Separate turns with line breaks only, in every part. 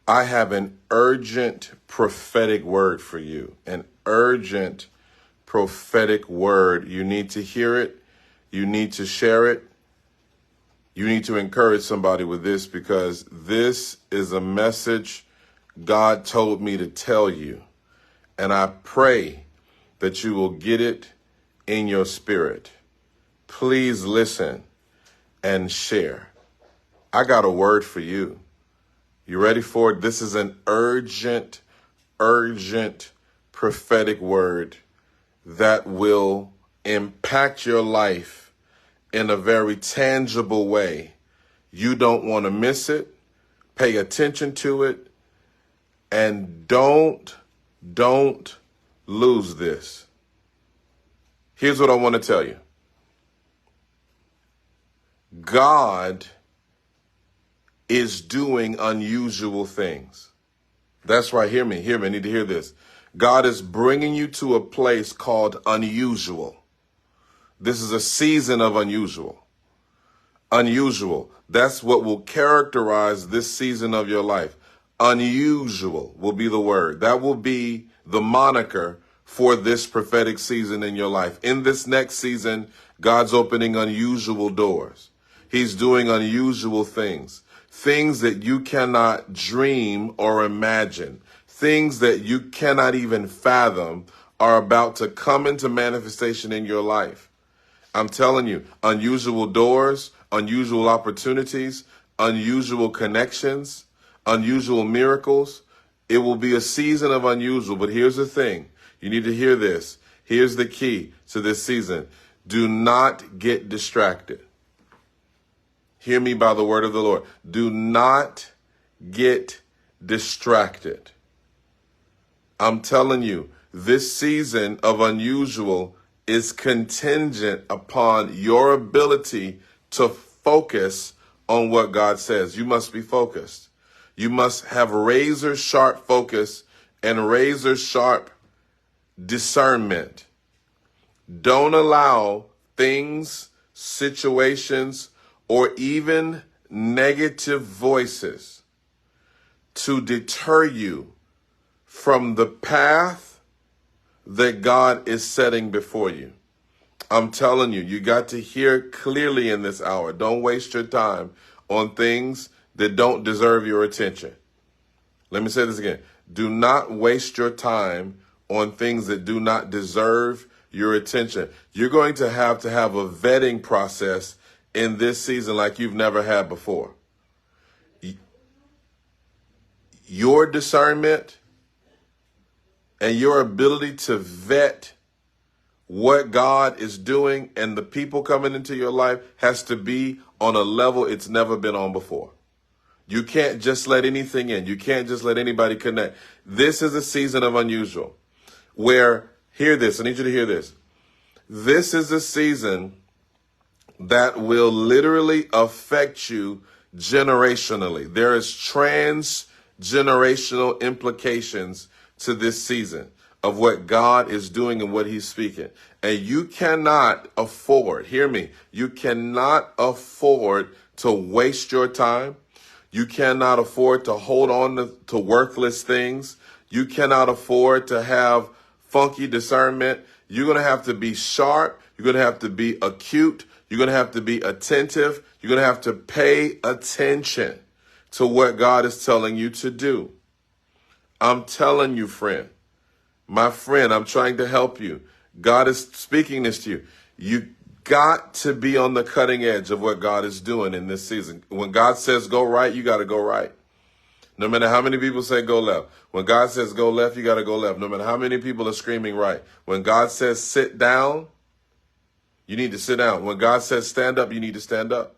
I have an urgent prophetic word for you, an urgent prophetic word. You need to hear it. You need to share it. You need to encourage somebody with this, because this is a message God told me to tell you. And I pray that you will get it in your spirit. Please listen and share. I got a word for you. You ready for it? This is an urgent prophetic word that will impact your life in a very tangible way. You don't want to miss it. Pay attention to it. And don't lose this. Here's what I want to tell you. God is doing unusual things. That's right. Hear me. I need to hear this. God is bringing you to a place called unusual. This is a season of unusual. Unusual. That's what will characterize this season of your life. Unusual will be the word. That will be the moniker for this prophetic season in your life. In this next season, God's opening unusual doors. He's doing unusual things. Things that you cannot dream or imagine. Things that you cannot even fathom are about to come into manifestation in your life. I'm telling you, unusual doors, unusual opportunities, unusual connections, unusual miracles. It will be a season of unusual. But here's the thing. You need to hear this. Here's the key to this season. Do not get distracted. Hear me by the word of the Lord. Do not get distracted. I'm telling you, this season of unusual is contingent upon your ability to focus on what God says. You must be focused. You must have razor sharp focus and razor sharp discernment. Don't allow things, situations, or even negative voices to deter you from the path that God is setting before you. I'm telling you, you got to hear clearly in this hour. Don't waste your time on things that don't deserve your attention. Let me say this again. Do not waste your time on things that do not deserve your attention. You're going to have a vetting process in this season like you've never had before. Your discernment and your ability to vet what God is doing and the people coming into your life has to be on a level it's never been on before. You can't just let anything in. You can't just let anybody connect. This is a season of unusual where, hear this, I need you to hear this. This is a season that will literally affect you generationally. There is transgenerational implications to this season of what God is doing and what he's speaking. And you cannot afford, hear me, you cannot afford to waste your time. You cannot afford to hold on to worthless things. You cannot afford to have funky discernment. You're going to have to be sharp. You're going to have to be acute. You're going to have to be attentive. You're going to have to pay attention to what God is telling you to do. I'm telling you, friend, my friend, I'm trying to help you. God is speaking this to you. You got to be on the cutting edge of what God is doing in this season. When God says go right, you got to go right. No matter how many people say go left. When God says go left, you got to go left. No matter how many people are screaming right. When God says sit down, you need to sit down. When God says stand up, you need to stand up.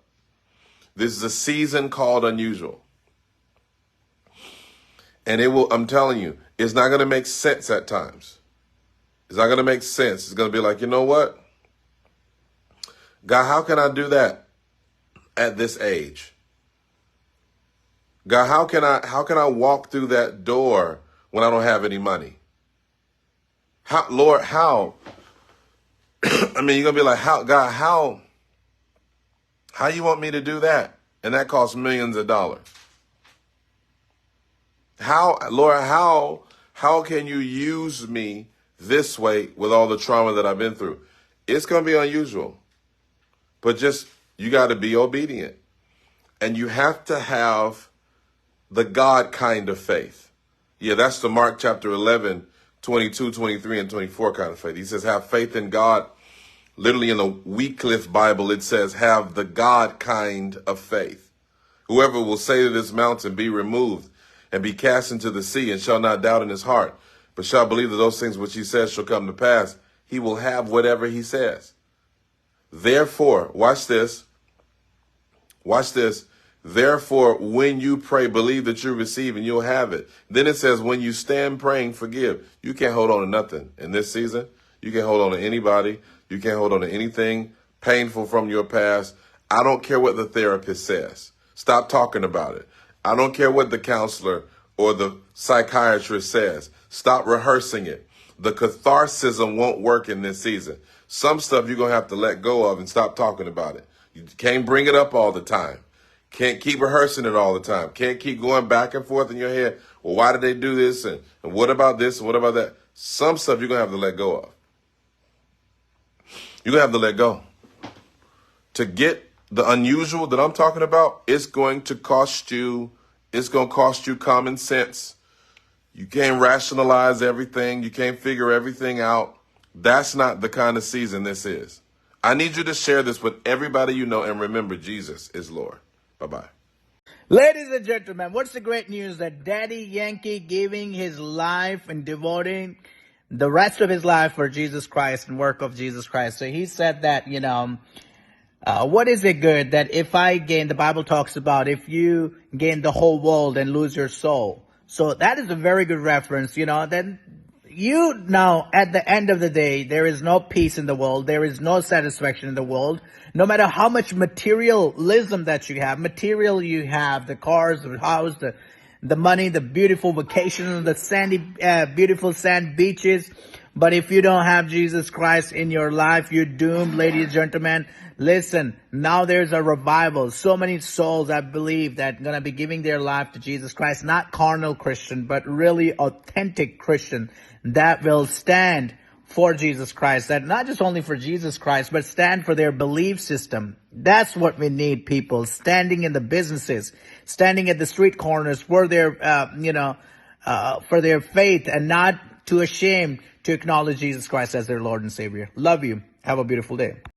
This is a season called unusual. And I'm telling you, it's not going to make sense at times. It's not going to make sense. It's going to be like, you know what? God, how can I do that at this age? God, how can I walk through that door when I don't have any money? Lord, how? I mean, you're going to be like, God, how you want me to do that? And that costs millions of dollars. how can you use me this way with all the trauma that I've been through? It's going to be unusual, but just, you got to be obedient, and you have to have the God kind of faith. Yeah, that's the Mark chapter 11, 22, 23, and 24 kind of faith. He says, have faith in God. Literally in the Wycliffe Bible, it says, have the God kind of faith. Whoever will say to this mountain, be removed and be cast into the sea, and shall not doubt in his heart, but shall believe that those things which he says shall come to pass, he will have whatever he says. Therefore, watch this. Watch this. Therefore, when you pray, believe that you receive and you'll have it. Then it says, when you stand praying, forgive. You can't hold on to nothing in this season. You can't hold on to anybody. You can't hold on to anything painful from your past. I don't care what the therapist says. Stop talking about it. I don't care what the counselor or the psychiatrist says. Stop rehearsing it. The catharsism won't work in this season. Some stuff you're going to have to let go of and stop talking about it. You can't bring it up all the time. Can't keep rehearsing it all the time. Can't keep going back and forth in your head. Well, why did they do this? And what about this? And what about that? Some stuff you're going to have to let go of. You're going to have to let go. To get the unusual that I'm talking about, it's going to cost you common sense. You can't rationalize everything. You can't figure everything out. That's not the kind of season this is. I need you to share this with everybody you know, and remember, Jesus is Lord. Bye-bye.
Ladies and gentlemen, what's the great news that Daddy Yankee giving his life and devoting the rest of his life for Jesus Christ and work of Jesus Christ. So he said that, what is it good that if I gain, the Bible talks about if you gain the whole world and lose your soul. So that is a very good reference, then at the end of the day, there is no peace in the world. There is no satisfaction in the world. No matter how much materialism that you have, the cars, the house, the money, the beautiful vacations, the sandy, beautiful sand beaches. But if you don't have Jesus Christ in your life, you're doomed, ladies and gentlemen. Listen, now there's a revival. So many souls, I believe, that are going to be giving their life to Jesus Christ. Not carnal Christian, but really authentic Christian that will stand for Jesus Christ. That not just only for Jesus Christ, but stand for their belief system. That's what we need, people. Standing in the businesses, standing at the street corners for their, for their faith, and not too ashamed to acknowledge Jesus Christ as their Lord and Savior. Love you. Have a beautiful day.